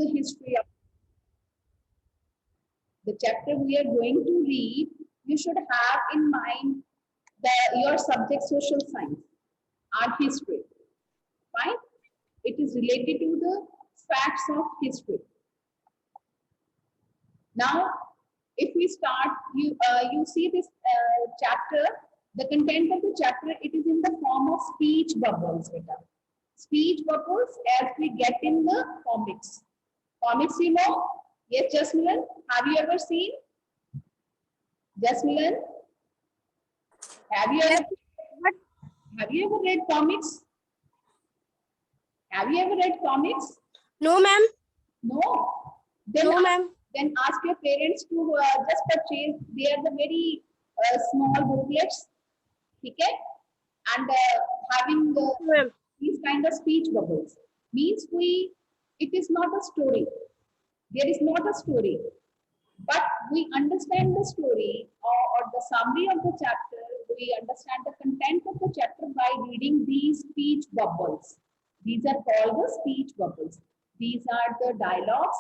the history of the chapter we are going to read. You should have in mind your subject social science, art history. Fine? It is related to the facts of history. Now, if we start, you see this chapter. The content of the chapter, it is in the form of speech bubbles, beta. Speech bubbles as we get in the comics. Comics, you know? Yes, Jasmine, have you ever seen? Jasmine, have you ever read comics? Have you ever read comics? No, ma'am. No. Then No, ma'am. Then ask your parents to just purchase. They are the very small booklets, okay? And having these kind of speech bubbles means it is not a story. There is not a story, but we understand the story or the summary of the chapter. We understand the content of the chapter by reading these speech bubbles. These are called the speech bubbles. These are the dialogues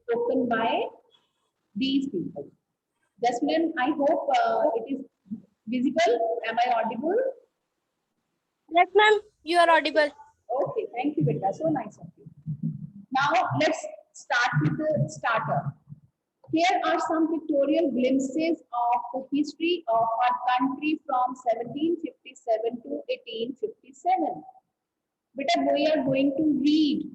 spoken by these people. Jasmine, I hope it is visible. Am I audible? Yes, ma'am. You are audible. Okay, thank you, Beta. So nice of you. Now, let's start with the starter. Here are some pictorial glimpses of the history of our country from 1757 to 1857. Beta, we are going to read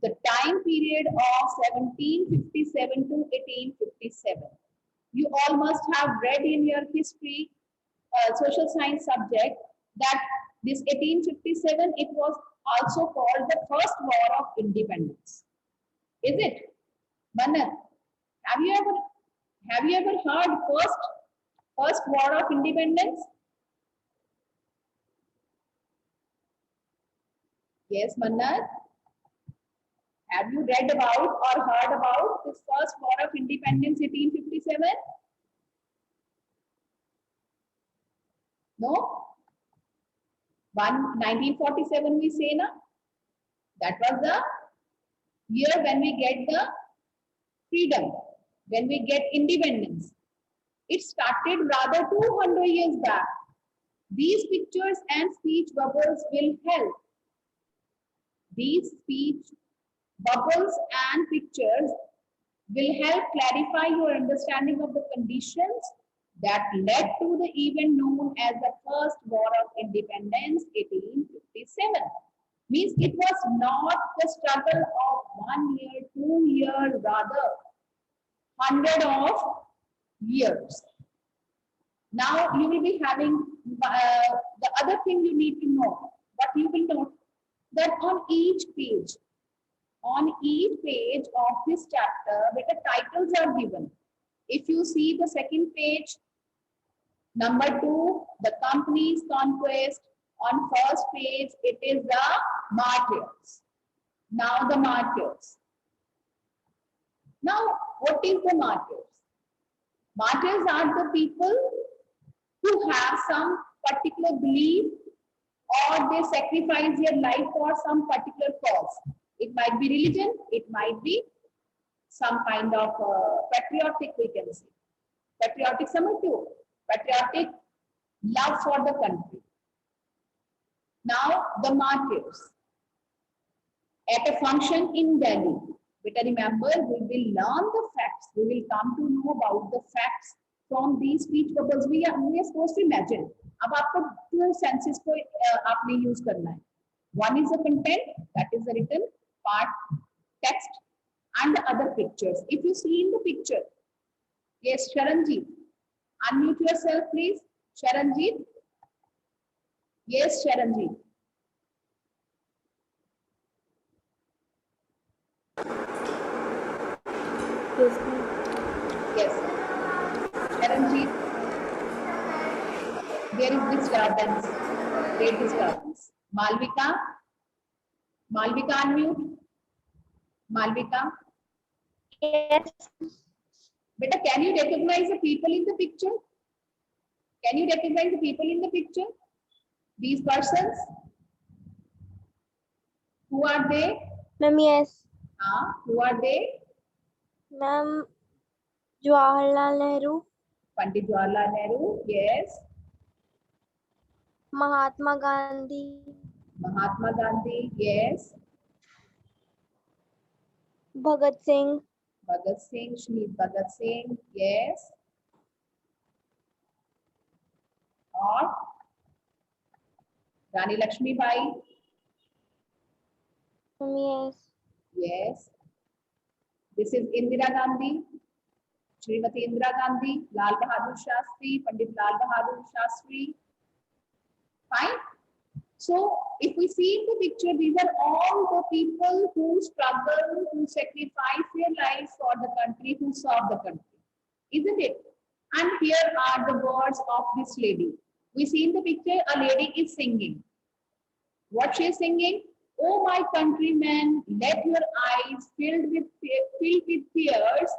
the time period of 1757 to 1857. You all must have read in your history, social science subject, that this 1857, it was also called the first war of independence. Is it? Manat, have you ever heard first war of independence? Yes, Manat. Have you read about or heard about this first war of independence, 1857? No? 1947 we say na? That was the year when we get the freedom, when we get independence. It started rather 200 years back. These pictures and speech bubbles will help. These speech bubbles and pictures will help clarify your understanding of the conditions that led to the event known as the First War of Independence, 1857. Means it was not the struggle of 1 year, 2 years, rather 100 of years. Now you will be having the other thing you need to know. But you will note that on each page of this chapter, the titles are given. If you see the second page, number 2, the company's conquest. On first page, it is the martyrs. Now the martyrs. Now, what is the martyrs? Martyrs are the people who have some particular belief or they sacrifice their life for some particular cause. It might be religion, it might be some kind of patriotic, we can say. Patriotic samajho, patriotic love for the country. Now, the martyrs. At a function in Delhi, better remember, we will learn the facts. We will come to know about the facts from these speech bubbles. We are supposed to imagine. अब आपको two senses को आपने use करना है. One is the content, that is the written part, text, and the other pictures. If you see in the picture, yes, Sharanjeet, unmute yourself, please. Sharanjeet. Yes, Sharanjeet. Yes. Sharanjeet. There is disturbance. Great disturbance. Malvika. Malvika, unmute. Malvika. Yes. Beta, can you recognize the people in the picture? Can you recognize the people in the picture? These persons? Who are they? Ma'am, yes. Who are they? Ma'am, Jawaharlal Nehru, Pandit Jawaharlal Nehru, yes. Mahatma Gandhi, Mahatma Gandhi, yes. Bhagat Singh, Bhagat Singh, Shahid Bhagat Singh, yes. Or Rani Lakshmi Bai, yes, yes. This is Indira Gandhi, Srimati Indira Gandhi, Lal Bahadur Shastri, Pandit Lal Bahadur Shastri. Fine. So if we see in the picture, these are all the people who struggle, who sacrifice their lives for the country, who serve the country, isn't it? And here are the words of this lady. We see in the picture, a lady is singing. What she is singing? Oh my countrymen, let your eyes filled with tears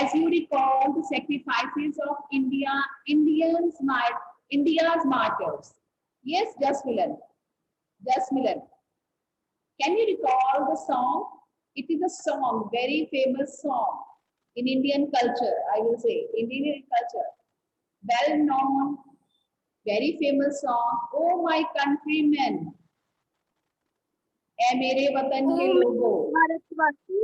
as you recall the sacrifices of India's martyrs. Yes, Jasmilan. Jasmilan. Can you recall the song? It is a song, very famous song in Indian culture, I will say, in Indian culture. Well known, very famous song. Oh my countrymen, ए मेरे वतन के लोगों, भारतवासी,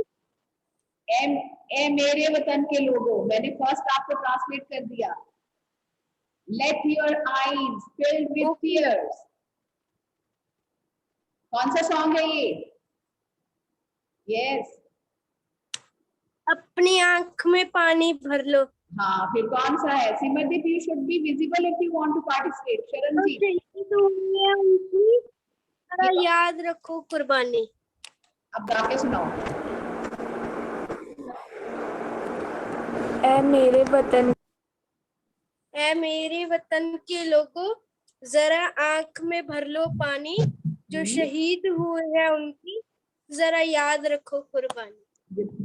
ए मेरे वतन के लोगों, मैंने फर्स्ट आपको ट्रांसलेट कर दिया. Let your eyes filled with tears. कौन सा सॉन्ग है ये? यस. अपनी आंख में पानी भर लो. हाँ, फिर कौन सा है? Simardeep, you should be visible if you want to participate. शरण जी. शहीद हुए उनकी, जरा याद रखो कुर्बानी. अब गा के सुनाओ. ऐ मेरे वतन के लोगों, जरा आंख में भर लो पानी, जो शहीद हुए हैं उनकी, जरा याद रखो कुर्बानी.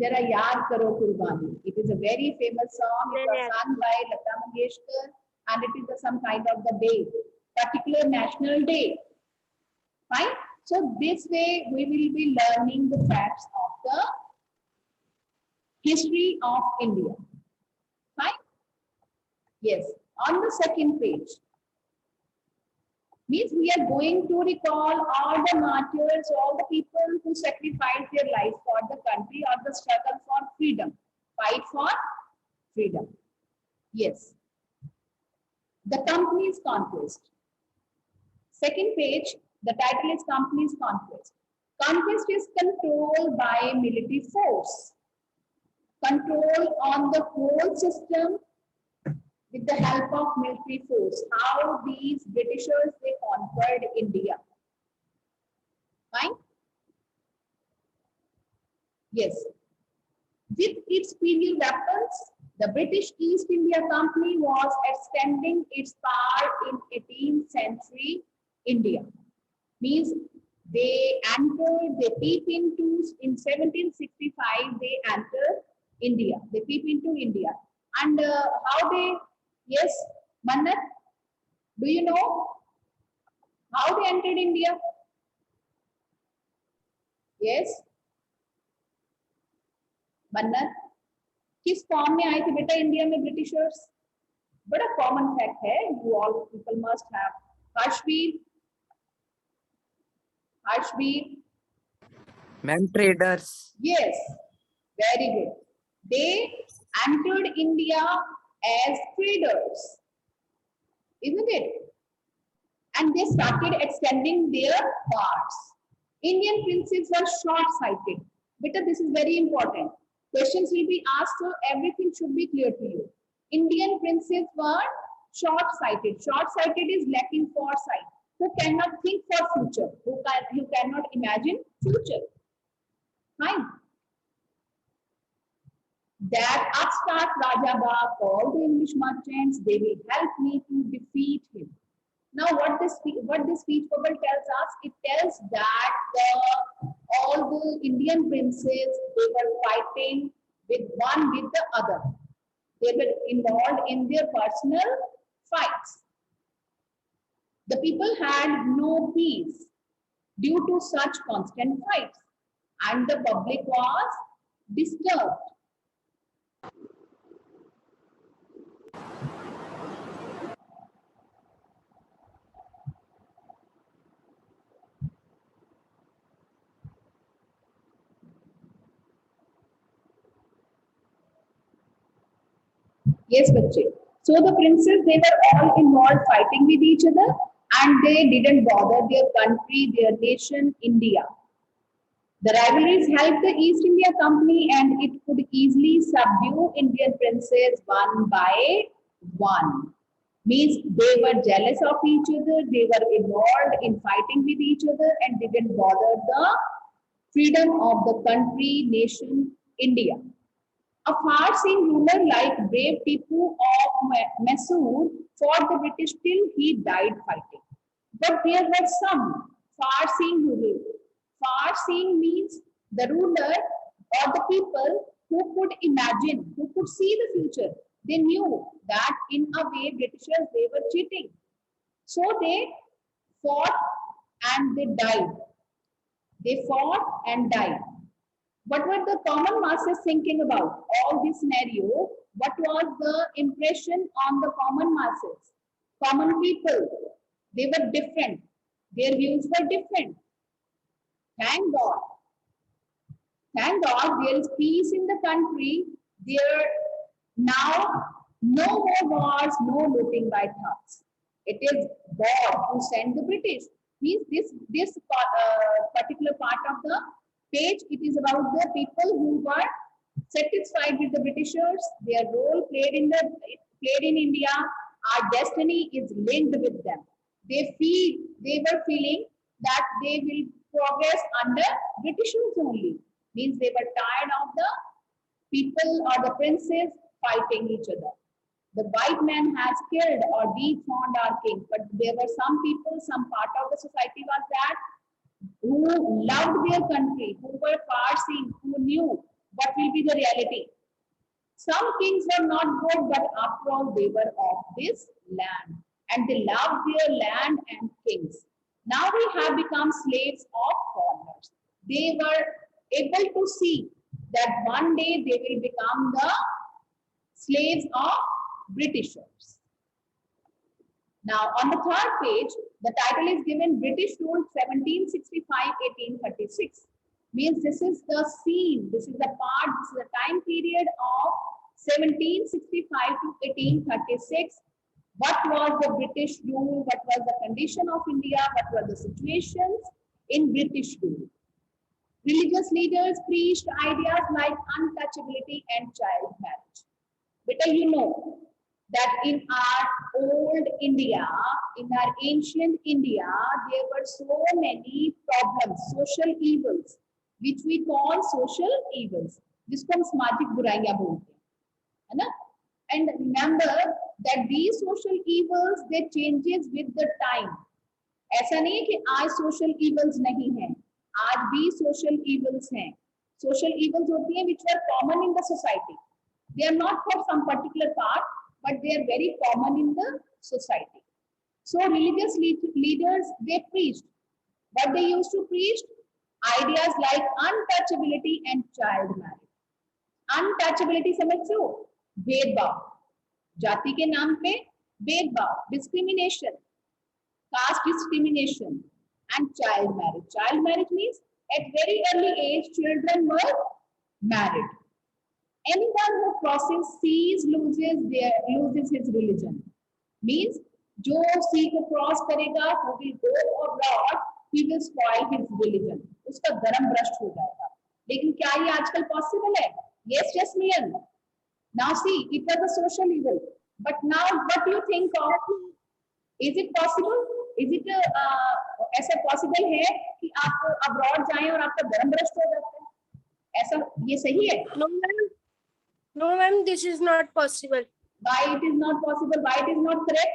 जरा याद करो कुर्बानी. It is a very famous song. It was sung by Lata Mangeshkar, and it is some kind of the day, particular national day. Fine. So this way we will be learning the facts of the history of India. Fine. Yes. On the second page, means we are going to recall all the martyrs, all the people who sacrificed their lives for the country or the struggle for freedom, fight for freedom. Yes. The Company's Conquest. Second page, the title is Company's Conquest. Conquest is control by military force. Control on the whole system with the help of military force. How these Britishers, they conquered India. Fine? Yes. With its superior weapons, the British East India Company was extending its power in 18th century India. Means they entered, they peep into, in 1765, they entered India. They peep into India. And how they, yes, Mannat, do you know how they entered India? Yes. मन्नत, किस form में आए थे बेटा India में britishers? बड़ा common fact है, you all people must have. Harshveer, ma'am traders. yes, very good. They entered India as traders, isn't it? And they started extending their powers. Indian princes were short-sighted. Beta, this is very important. Questions will be asked, so everything should be clear to you. Indian princes were short-sighted. Short-sighted is lacking foresight. Who cannot think for future? You cannot imagine future. Fine. That upstart Rajaba called the English merchants. They will help me to defeat him. Now, what this speech bubble tells us, it tells that all the Indian princes, they were fighting with one with the other. They were involved in their personal fights. The people had no peace due to such constant fights. and the public was disturbed. Yes, bache. So the princes, they were all involved fighting with each other, and they didn't bother their country, their nation, India. The rivalries helped the East India Company, and it could easily subdue Indian princes one by one. Means they were jealous of each other, they were involved in fighting with each other, and didn't bother the freedom of the country, nation, India. A far-seeing ruler like brave Tipu of Mysore fought the British till he died fighting. But there were some far-seeing rulers. Far-seeing means the ruler or the people who could imagine, who could see the future. They knew that in a way Britishers, they were cheating. So they fought and they died. They fought and died. What were the common masses thinking about all this scenario? What was the impression on the common masses? Common people, they were different. Their views were different. Thank God. Thank God there is peace in the country. There now no more wars, no looting by thugs. It is God who sent the British. Means this particular part of the page, it is about the people who were satisfied with the Britishers, their role played in India. Our destiny is linked with them. They were feeling that they will progress under Britishers only. Means they were tired of the people or the princes fighting each other. The white man has killed or dethroned our king, but there were some people, some part of the society was that who loved their country, who were far-seeing, who knew what will be the reality. Some kings were not good, but after all, they were of this land, and they loved their land and kings. Now we have become slaves of foreigners. They were able to see that one day they will become the slaves of Britishers. Now, on the third page, the title is given British rule 1765-1836. Means this is the scene, this is the part, this is the time period of 1765 to 1836. What was the British rule? What was the condition of India? What were the situations in British rule? Religious leaders preached ideas like untouchability and child marriage. Beta, you know that in our old India, in our ancient India, there were so many problems, social evils, which we call social evils, जिसको हम सामाजिक बुराइयां बोलते हैं, है ना? And remember that these social evils, they changes with the time. ऐसा नहीं है कि आज social evils नहीं हैं, आज भी social evils हैं. Social evils होती हैं which are common in the society. They are not for some particular part, but they are very common in the society. So religious leaders, they preached. But they used to preach ideas like untouchability and child marriage. Untouchability समझते हो? भेदभाव, जाति के नाम पे भेदभाव, discrimination, caste discrimination, and child marriage. Child marriage means at very early age, children were married. Anyone who crosses seas loses his religion. Means जो sea को cross करेगा, who will go abroad, he will spoil his religion. उसका धर्म भ्रष्ट हो जाएगा. लेकिन क्या ये आजकल possible है? Yes, Jasmine. Now see, it was a social evil. But now, what do you think of? Is it possible? Is it ऐसा possible है कि आप abroad जाएं और आपका धर्म भ्रष्ट हो जाता है? ऐसा ये सही है? No, ma'am, this is not possible. Why it is not possible? Why it is not correct?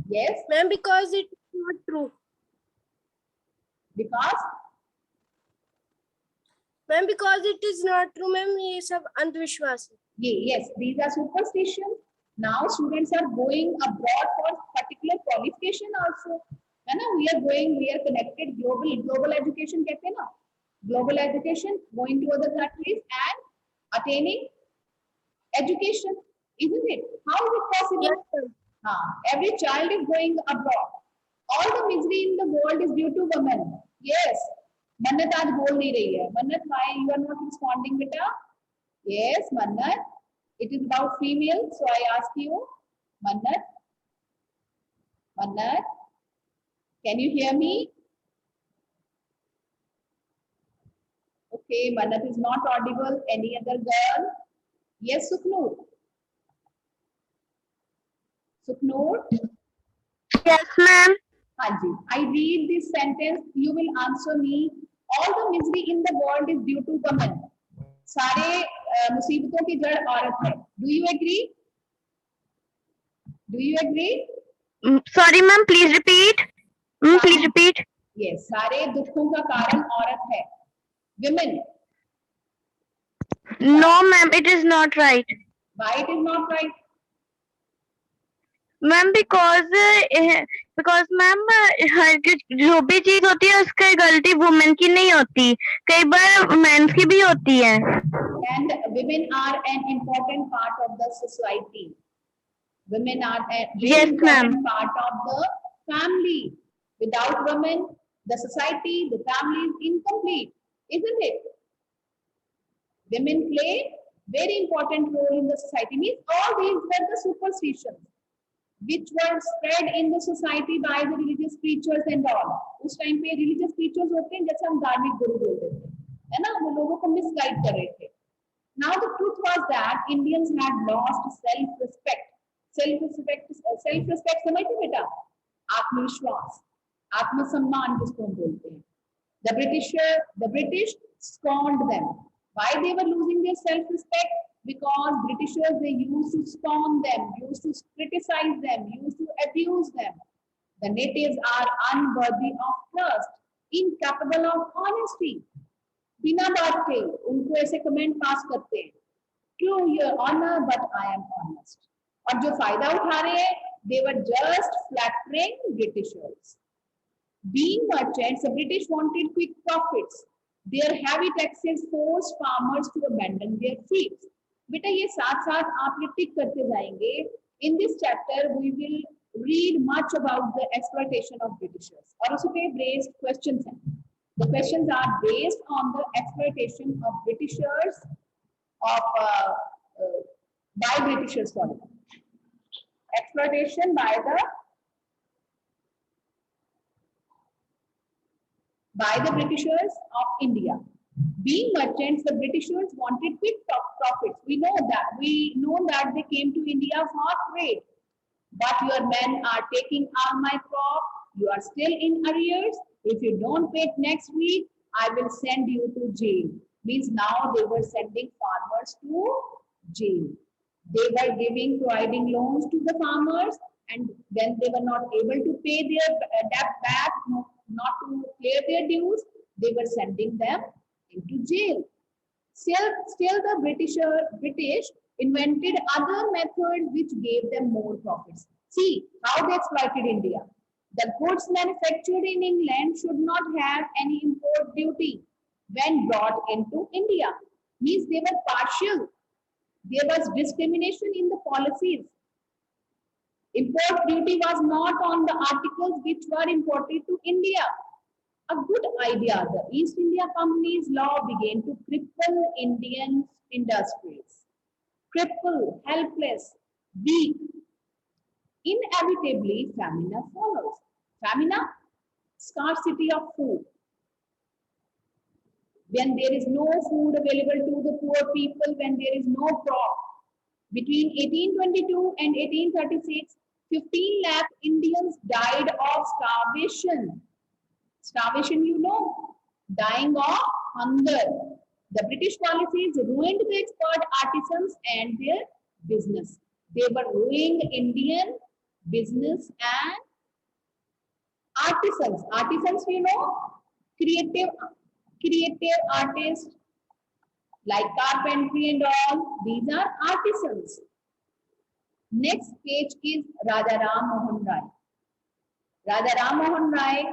Yes? Ma'am, because it is not true. Because? Ma'am, because it is not true, ma'am, ये सब अंधविश्वास है. Yes, these are superstitions. Now students are going abroad for particular qualification also. है ना, we are going, we are connected, global education कहते हैं ना, global education, going to other countries and attaining education, isn't it? How is it possible? Yes, sir. Every child is going abroad. All the misery in the world is due to women. Yes. Mannat आज बोल नहीं रही है. Mannat, why you are not responding, beta? Yes, Mannat. It is about female, so I ask you, Mannat. Mannat, can you hear me? Okay, Mannat is not audible. Any other girl? Yes, Suknoor. Suknoor? Yes, ma'am. Haji, I read this sentence. You will answer me. All the misery in the world is due to women. सारे मुसीबतों की जड़ औरत है. Do you agree? Do you agree? Sorry, ma'am. Please repeat. Please repeat. Yes. सारे दुखों का कारण औरत है. Women. No, ma'am. It is not right. Why it is not right? Ma'am because ma'am जो भी चीज होती है उसकी गलती वुमेन की नहीं होती, कई बार मेंस की भी होती है. And women are an important part of the society. Women are a very Yes, important ma'am. part of the family. Without women, the society, the family is incomplete, isn't it? Women play very important role in the society. Means all these were the superstitions which were spread in the society by the religious preachers and all. उस time पे religious preachers होते हैं जैसे हम धार्मिक गुरु बोलते थे, है ना, वो लोगों को मिसगाइड कर रहे थे. Now the truth was that Indians had lost self-respect. Self-respect समझते बेटा? आत्मविश्वास, आत्मसम्मान जिसको हम बोलते हैं. The British scorned them. Why they were losing their self-respect? Because Britishers, they used to scorn them, used to criticize them, used to abuse them. The natives are unworthy of trust, incapable of honesty. बिना बात के उनको ऐसे comment pass करते हैं. True your honor, but I am honest. और जो फायदा उठा रहे हैं, they were just flattering Britishers. Being merchants, the British wanted quick profits. Their heavy taxes forced farmers to abandon their fields. बेटा ये साथ साथ आप ये टिक करते जाएंगे. In this chapter we will read much about the exploitation of Britishers. और उस पे based questions हैं. The questions are based on the exploitation of Britishers by Britishers. Sorry, exploitation by the Britishers of India. Being merchants, the Britishers wanted quick profits. We know that they came to India for trade. But your men are taking all my crop. You are still in arrears. If you don't pay next week, I will send you to jail. Means now they were sending farmers to jail. They were providing loans to the farmers, and when they were not able to pay their debt back, not to clear their dues, they were sending them into jail. Still the British invented other methods which gave them more profits. See how they exploited India. The goods manufactured in England should not have any import duty when brought into India. Means they were partial. There was discrimination in the policies. Import duty was not on the articles which were imported to India. A good idea. The East India Company's law began to cripple Indian industries. Cripple, helpless, weak. Inevitably, famine follows. Famine, scarcity of food. When there is no food available to the poor people, when there is no crop. Between 1822 and 1836, 15 lakh Indians died of starvation. Starvation, you know, dying of hunger. The British policies ruined the expert artisans and their business. They were ruining Indian business and artisans. Artisans, you know, creative artists like carpentry and all. These are artisans. Next page is Raja Ram Mohan Rai. Raja Ram Mohan Rai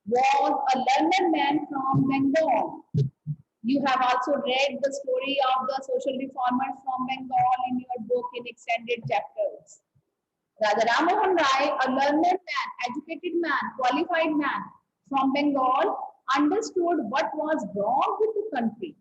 was a learned man from Bengal. You have also read the story of the social reformers from Bengal in your book in extended chapters. Raja Ram Mohan Rai, a learned man, educated man, qualified man from Bengal, understood what was wrong with the country.